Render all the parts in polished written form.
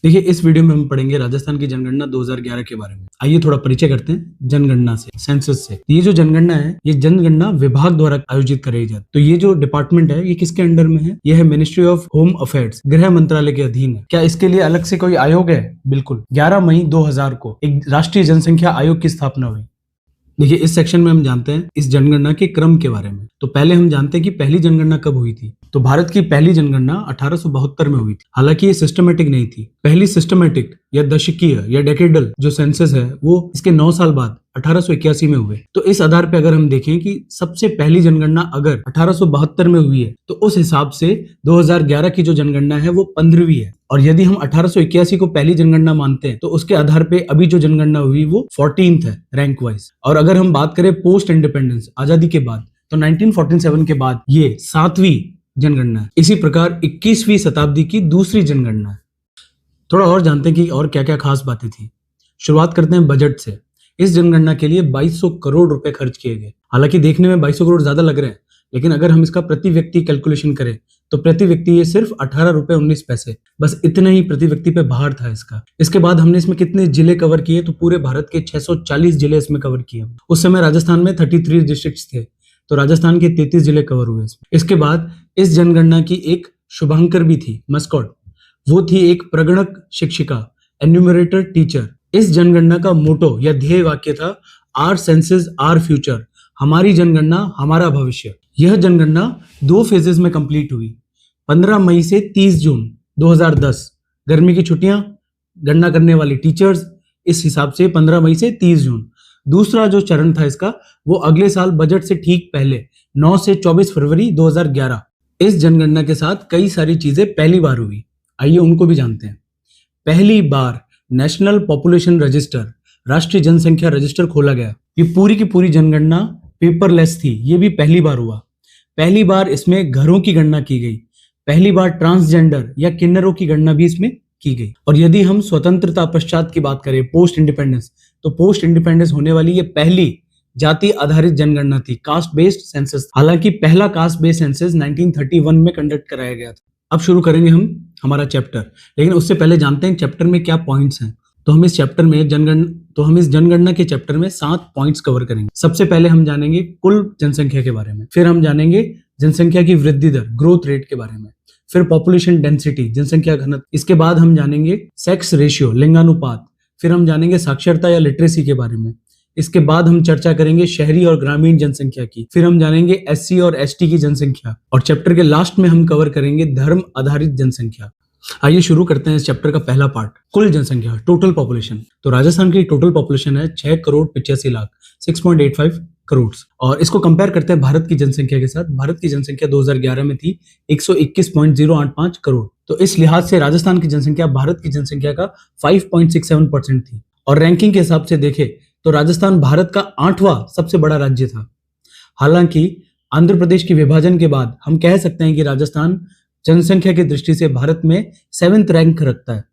देखिए, इस वीडियो में हम पढ़ेंगे राजस्थान की जनगणना 2011 के बारे में। आइए थोड़ा परिचय करते हैं जनगणना से, सेंसस से। ये जो जनगणना है, ये जनगणना विभाग द्वारा आयोजित कराई जाती है। तो ये जो डिपार्टमेंट है, ये किसके अंडर में है? ये है मिनिस्ट्री ऑफ होम अफेयर्स, गृह मंत्रालय के अधीन है। क्या इसके लिए अलग से कोई आयोग है? बिल्कुल। 11 मई 2000 को एक राष्ट्रीय जनसंख्या आयोग की स्थापना हुई। देखिए, इस सेक्शन में हम जानते हैं इस जनगणना के क्रम के बारे में। तो पहले हम जानते हैं कि पहली जनगणना कब हुई थी। तो भारत की पहली जनगणना 1872 में हुई थी। हालांकि ये सिस्टमेटिक नहीं थी। पहली सिस्टमेटिक या दशकीय या डेकेडल जो सेंसस है, वो इसके 9 साल बाद 1881 में हुए। तो इस आधार पे अगर हम देखें कि सबसे पहली जनगणना अगर 1872 में हुई है, तो उस हिसाब से 2011 की जो जनगणना है वो 15वीं है। और यदि हम 1881 को पहली जनगणना मानते हैं, तो उसके आधार पे अभी जो जनगणना हुई वो 14th है रैंक वाइज। और अगर हम बात करें पोस्ट इंडिपेंडेंस, आजादी के बाद, तो 1947 के बाद ये 7वीं जनगणना है। इसी प्रकार 21वीं शताब्दी की दूसरी जनगणना है। थोड़ा और जानते हैं कि और क्या क्या खास बातें थी। शुरुआत करते हैं बजट से। इस जनगणना के लिए 2200 करोड़ रुपए खर्च किए गए। हालांकि देखने में 2200 करोड़ ज्यादा लग रहे हैं, लेकिन अगर हम इसका प्रति व्यक्ति कैलकुलेशन करें तो प्रति व्यक्ति ये सिर्फ 18 रुपए 19 पैसे, बस इतना ही प्रति व्यक्ति पे भार था इसका। इसके बाद हमने इसमें कितने जिले कवर किए? तो पूरे भारत के 640 जिले इसमें कवर किए। उस समय राजस्थान में 33 डिस्ट्रिक्ट थे, तो राजस्थान के 33 जिले कवर हुए इसमें। इसके बाद इस जनगणना की एक शुभांकर भी थी, मस्कॉट। वो थी एक प्रगणक शिक्षिका, एन्यूमरेटर टीचर। इस जनगणना का मोटो या ध्येय वाक्य था, आर सेंसस आर फ्यूचर, हमारी जनगणना हमारा भविष्य। यह जनगणना 2 फेजेस में कंप्लीट हुई, 15 मई से 30 जून 2010। गर्मी की छुट्टियां, गणना करने वाले टीचर्स, इस हिसाब से 15 मई से 30 जून। दूसरा जो चरण था इसका, वो अगले साल बजट से ठीक पहले 9 से 24 फरवरी 2011। इस जनगणना के साथ कई सारी चीजें पहली बार हुई। आइए उनको भी जानते हैं। पहली बार नेशनल पॉपुलेशन रजिस्टर, राष्ट्रीय जनसंख्या रजिस्टर खोला गया। ये पूरी की पूरी जनगणना पेपरलेस थी, ये भी पहली बार हुआ। पहली बार इसमें घरों की गणना की गई। पहली बार ट्रांसजेंडर या किन्नरों की गणना भी इसमें की गई। और यदि हम स्वतंत्रता पश्चात की बात करें, पोस्ट इंडिपेंडेंस, तो पोस्ट इंडिपेंडेंस होने वाली ये पहली जाति आधारित जनगणना थी, कास्ट बेस्ड सेंसस। हालांकि पहला कास्ट बेस्ड सेंसस 1931 में कंडक्ट कराया गया था। अब शुरू करेंगे हम हमारा चैप्टर, लेकिन उससे पहले जानते हैं चैप्टर में क्या पॉइंट्स हैं। तो हम इस जनगणना के चैप्टर में 7 पॉइंट्स कवर करेंगे। सबसे पहले हम जानेंगे कुल जनसंख्या के बारे में, फिर हम जानेंगे जनसंख्या की वृद्धि दर, ग्रोथ रेट के बारे में, फिर पॉपुलेशन डेंसिटी, जनसंख्या घनत्व, इसके बाद हम जानेंगे सेक्स रेशियो, लिंगानुपात, फिर हम जानेंगे साक्षरता या लिटरेसी के बारे में, इसके बाद हम चर्चा करेंगे शहरी और ग्रामीण जनसंख्या की, फिर हम जानेंगे एससी और एसटी की जनसंख्या, और चैप्टर के लास्ट में हम कवर करेंगे धर्म आधारित जनसंख्या। आइए शुरू करते हैं इस चैप्टर का पहला पार्ट, कुल जनसंख्या, टोटल पॉपुलेशन। तो राजस्थान की टोटल पॉपुलेशन है 6 करोड़ 85 लाख, 6.85 करोड़। और इसको कंपेयर करते हैं भारत की जनसंख्या के साथ। भारत की जनसंख्या 2011 में थी 121.085 करोड़। तो इस लिहाज से राजस्थान की जनसंख्या भारत की जनसंख्या का 5.67% थी। और रैंकिंग के हिसाब से देखें तो राजस्थान भारत का 8वां सबसे बड़ा राज्य था। हालांकि आंध्र प्रदेश के विभाजन के बाद हम कह सकते हैं कि राजस्थान जनसंख्या की दृष्टि से भारत में 7th रैंक रखता है।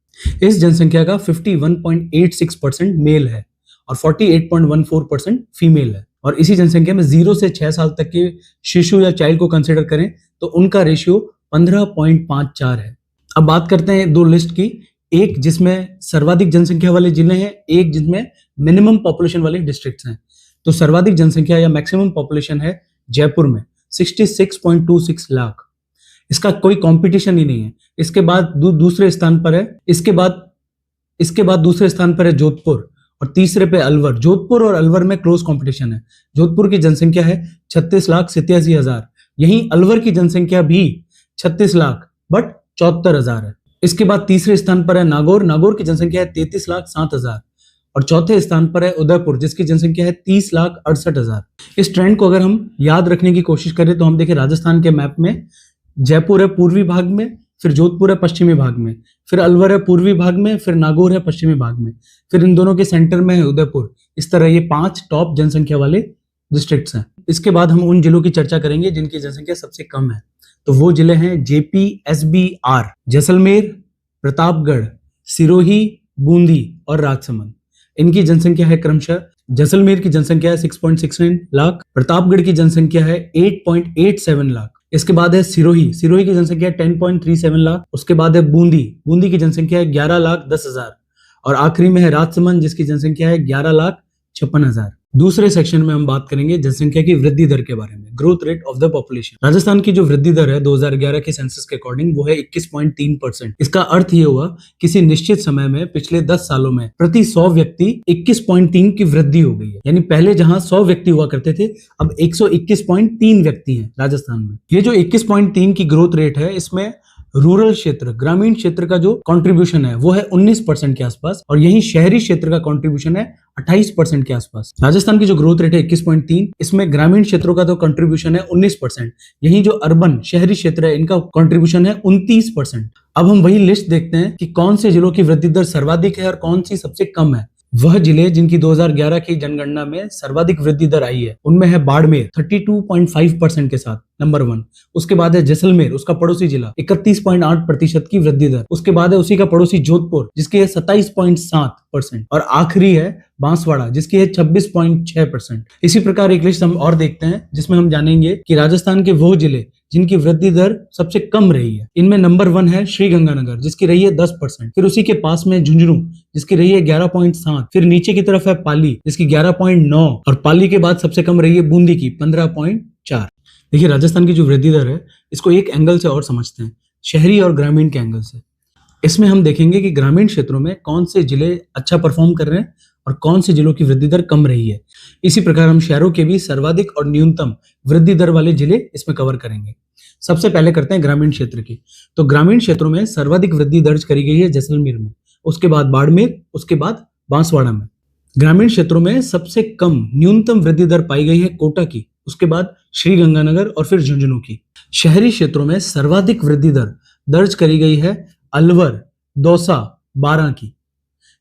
इस जनसंख्या का 51.86% मेल है और 48.14% फीमेल है। और इसी जनसंख्या में 0 से 6 साल तक के शिशु या चाइल्ड को कंसिडर करें तो उनका रेशियो 15.54 है। अब बात करते हैं 2 लिस्ट की, एक जिसमें सर्वाधिक जनसंख्या वाले जिले हैं, एक जिसमें मिनिमम पॉपुलेशन वाले डिस्ट्रिक्ट्स हैं। तो सर्वाधिक जनसंख्या या मैक्सिमम पॉपुलेशन है जयपुर में 66.26 लाख। इसका कोई कंपटीशन ही नहीं है। इसके बाद दूसरे स्थान पर है दूसरे स्थान पर है जोधपुर और तीसरे पे अलवर। जोधपुर और अलवर में क्लोज कंपटीशन है। जोधपुर की जनसंख्या है 36,87,000, यहीं अलवर की जनसंख्या भी 36 लाख बट 74,000 है। इसके बाद तीसरे स्थान पर है नागौर की जनसंख्या है 33,07,000 और चौथे स्थान पर है उदयपुर जिसकी जनसंख्या है 30,68,000। इस ट्रेंड को अगर हम याद रखने की कोशिश करें तो हम देखें राजस्थान के मैप में जयपुर है पूर्वी भाग में, फिर जोधपुर है पश्चिमी भाग में, फिर अलवर है पूर्वी भाग में, फिर नागौर है पश्चिमी भाग में, फिर इन दोनों के सेंटर में है उदयपुर। इस तरह ये 5 टॉप जनसंख्या वाले डिस्ट्रिक्ट्स हैं। इसके बाद हम उन जिलों की चर्चा करेंगे जिनकी जनसंख्या सबसे कम है। तो वो जिले हैं जेपी, एसबीआर, जैसलमेर, प्रतापगढ़, सिरोही, बूंदी और राजसमंद। इनकी जनसंख्या है क्रमशः, जैसलमेर की जनसंख्या है 6.69 लाख, प्रतापगढ़ की जनसंख्या है 8.87 लाख, इसके बाद है सिरोही, सिरोही की जनसंख्या है 10.37 लाख। उसके बाद है बूंदी, बूंदी की जनसंख्या है 11,10,000। और आखिरी में है राजसमंद जिसकी जनसंख्या है 11,56,000। दूसरे सेक्शन में हम बात करेंगे जनसंख्या की वृद्धि दर के बारे में, growth rate of the population. Rajasthan की जो वृद्धि दर है 2011 के सेंसस के अकॉर्डिंग वो है 21.3%। इसका अर्थ ये हुआ किसी निश्चित समय में पिछले 10 सालों में प्रति 100 व्यक्ति 21.3 की वृद्धि हो गई है। यानी पहले जहां 100 व्यक्ति हुआ करते थे अब 121.3 व्यक्ति हैं राजस्थान में। ये जो 21.3 की ग्रोथ रेट है इसमें रूरल क्षेत्र, ग्रामीण क्षेत्र का जो कंट्रीब्यूशन है वो है 19% के आसपास और यही शहरी क्षेत्र का कंट्रीब्यूशन है 28% के आसपास। राजस्थान की जो ग्रोथ रेट है 21.3, इसमें ग्रामीण क्षेत्रों का तो कंट्रीब्यूशन है 19%, यही जो अर्बन शहरी क्षेत्र है इनका कंट्रीब्यूशन है 29%। अब हम वही लिस्ट देखते हैं कि कौन से जिलों की वृद्धि दर सर्वाधिक है और कौन सी सबसे कम है। वह जिले जिनकी 2011 की जनगणना में सर्वाधिक वृद्धि दर आई है उनमें है बाड़मेर 32.5% के साथ नंबर 1। उसके बाद है जैसलमेर, उसका पड़ोसी जिला 31.8% की वृद्धि दर। उसके बाद है उसी का पड़ोसी जोधपुर जिसकी है 27.7% और आखिरी है बांसवाड़ा जिसकी है 26.6%। इसी प्रकार एक लिस्ट हम और देखते हैं जिसमें हम जानेंगे कि राजस्थान के वो जिले जिनकी वृद्धि दर सबसे कम रही है। इनमें नंबर 1 है श्रीगंगानगर जिसकी रही है 10%। फिर उसी के पास में झुंझुनू जिसकी रही है 11.7। फिर नीचे की तरफ है पाली जिसकी 11.9 और पाली के बाद सबसे कम रही है बूंदी की 15.4। देखिए राजस्थान की जो वृद्धि दर है इसको एक एंगल से और समझते हैं, शहरी और ग्रामीण के एंगल से। इसमें हम देखेंगे कि ग्रामीण क्षेत्रों में कौन से जिले अच्छा परफॉर्म कर रहे हैं और कौन से जिलों की वृद्धि दर कम रही है। इसी प्रकार हम शहरों के भी सर्वाधिक और न्यूनतम वृद्धि दर वाले जिले इसमें कवर करेंगे। सबसे पहले करते हैं ग्रामीण क्षेत्र की। तो ग्रामीण क्षेत्रों में सर्वाधिक वृद्धि दर्ज करी गई है जैसलमेर में, उसके बाद बाड़मेर, उसके बाद बांसवाड़ा में। ग्रामीण क्षेत्रों में सबसे कम न्यूनतम वृद्धि दर पाई गई है कोटा की, उसके बाद श्रीगंगानगर और फिर झुंझुनू की। शहरी क्षेत्रों में सर्वाधिक वृद्धि दर दर्ज करी गई है अलवर, दौसा, बारां की।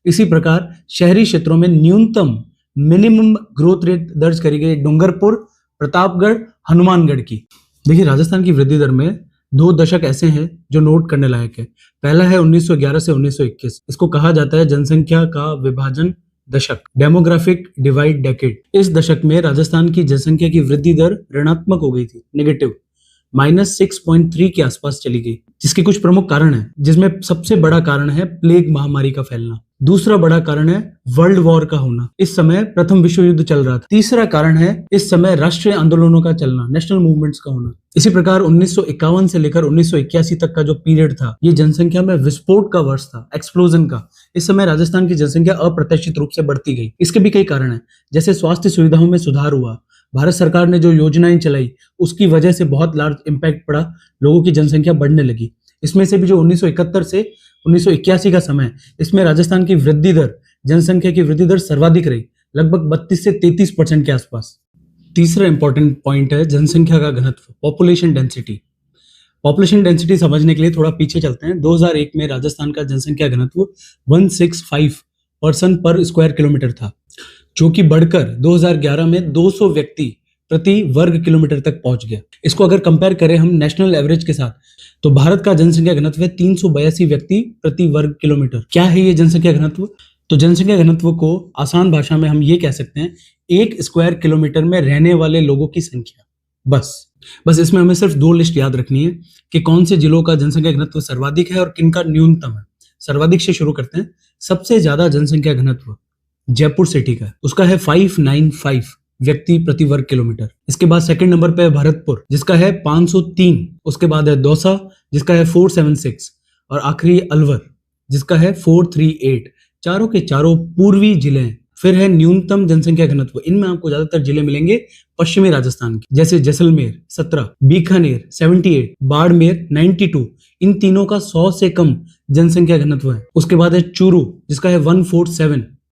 इसी प्रकार शहरी क्षेत्रों में न्यूनतम मिनिमम ग्रोथ रेट दर्ज करी गई डूंगरपुर, प्रतापगढ़, हनुमानगढ़ की। देखिए राजस्थान की वृद्धि दर में 2 दशक ऐसे हैं जो नोट करने लायक है। पहला है 1911 से 1921, इसको कहा जाता है जनसंख्या का विभाजन दशक, डेमोग्राफिक डिवाइड डेकेड। इस दशक में राजस्थान की जनसंख्या की वृद्धि दर ऋणात्मक हो गई थी, नेगेटिव, -6.3 के आसपास चली गई, जिसके कुछ प्रमुख कारण हैं, जिसमें सबसे बड़ा कारण है प्लेग महामारी का फैलना। दूसरा बड़ा कारण है वर्ल्ड वॉर का होना, इस समय प्रथम विश्व युद्ध चल रहा था। तीसरा कारण है इस समय राष्ट्रीय आंदोलनों का चलना, नेशनल मूवमेंट्स का होना। इसी प्रकार 1951 से लेकर 1981 तक का जो पीरियड था ये जनसंख्या में विस्फोट का वर्ष था, एक्सप्लोजन का। इस समय राजस्थान की जनसंख्या अप्रत्याशित रूप से बढ़ती गई। इसके भी कई कारण हैं, जैसे स्वास्थ्य सुविधाओं में सुधार हुआ, भारत सरकार ने जो योजनाएं चलाई उसकी वजह से बहुत लार्ज इम्पैक्ट पड़ा, लोगों की जनसंख्या बढ़ने लगी। इसमें से भी जो 1971 से 1981 का समय, इसमें राजस्थान की वृद्धि दर, जनसंख्या की वृद्धि दर सर्वाधिक रही, लगभग 32 से 33% के आसपास। तीसरा इंपॉर्टेंट पॉइंट है जनसंख्या का घनत्व, पॉपुलेशन डेंसिटी। पॉपुलेशन डेंसिटी समझने के लिए थोड़ा पीछे चलते हैं। 2001 में राजस्थान का जनसंख्या घनत्व 165 पर्सन पर स्क्वायर किलोमीटर था, जो कि बढ़कर 2011 में 200 व्यक्ति प्रति वर्ग किलोमीटर तक पहुंच गया। इसको अगर कंपेयर करें हम नेशनल एवरेज के साथ, तो भारत का जनसंख्या घनत्व है 382 व्यक्ति प्रति वर्ग किलोमीटर। क्या है ये जनसंख्या घनत्व? तो जनसंख्या घनत्व को आसान भाषा में हम ये कह सकते हैं, 1 स्क्वायर किलोमीटर में रहने वाले लोगों की संख्या। बस इसमें हमें सिर्फ 2 लिस्ट याद रखनी है कि कौन से जिलों का जनसंख्या घनत्व सर्वाधिक है और किनका न्यूनतम है। सर्वाधिक से शुरू करते हैं। सबसे ज्यादा जनसंख्या घनत्व जयपुर सिटी का है, उसका है 595 व्यक्ति प्रति वर्ग किलोमीटर। इसके बाद सेकंड नंबर पे है भरतपुर जिसका है 503। उसके बाद है दौसा जिसका है 476 और आखिरी अलवर जिसका है 438। चारों के चारों पूर्वी जिले हैं। फिर है न्यूनतम जनसंख्या घनत्व, इनमें आपको ज्यादातर जिले मिलेंगे पश्चिमी राजस्थान के, जैसे जैसलमेर 17, बीकानेर 78, बाड़मेर 92। इन तीनों का 100 से कम जनसंख्या घनत्व है। उसके बाद है चूरू जिसका है 147